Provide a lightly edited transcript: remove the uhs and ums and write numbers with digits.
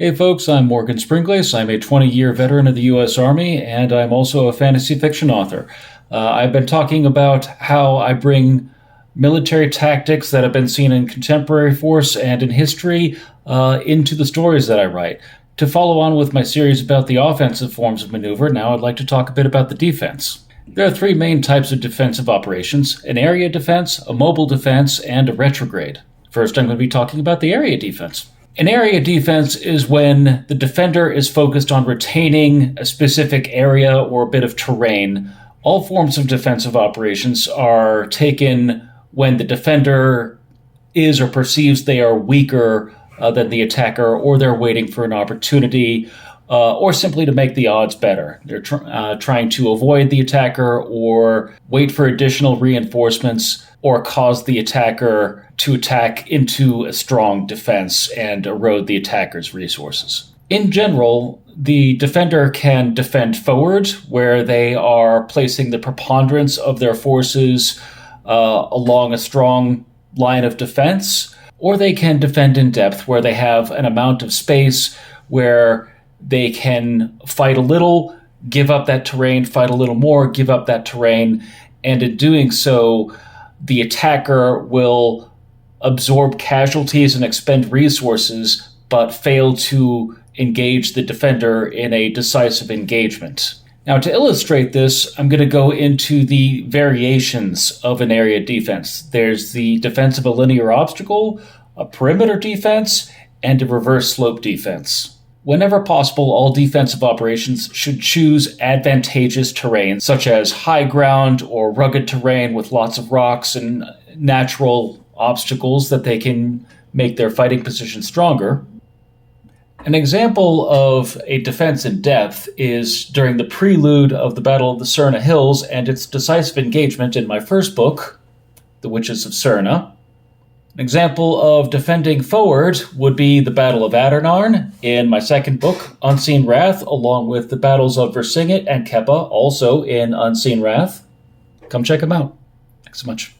Hey folks, I'm Morgan Springlace. I'm a 20-year veteran of the U.S. Army, and I'm also a fantasy fiction author. I've been talking about how I bring military tactics that have been seen in contemporary force and in history into the stories that I write. To follow on with my series about the offensive forms of maneuver, now I'd like to talk a bit about the defense. There are three main types of defensive operations: an area defense, a mobile defense, and a retrograde. First, I'm going to be talking about the area defense. An area defense is when the defender is focused on retaining a specific area or a bit of terrain. All forms of defensive operations are taken when the defender is or perceives they are weaker than the attacker, or they're waiting for an opportunity, or simply to make the odds better. They're trying to avoid the attacker or wait for additional reinforcements or cause the attacker to attack into a strong defense and erode the attacker's resources. In general, the defender can defend forward, where they are placing the preponderance of their forces along a strong line of defense, or they can defend in depth, where they have an amount of space where they can fight a little, give up that terrain, fight a little more, give up that terrain, and in doing so, the attacker will absorb casualties and expend resources, but fail to engage the defender in a decisive engagement. Now, to illustrate this, I'm going to go into the variations of an area defense. There's the defense of a linear obstacle, a perimeter defense, and a reverse slope defense. Whenever possible, all defensive operations should choose advantageous terrain, such as high ground or rugged terrain with lots of rocks and natural obstacles that they can make their fighting position stronger. An example of a defense in depth is during the prelude of the Battle of the Cerna Hills and its decisive engagement in my first book, The Witches of Cerna. An example of defending forward would be the Battle of Adernarn in my second book, Unseen Wrath, along with the battles of Vercingetorix and Keppa, also in Unseen Wrath. Come check them out. Thanks so much.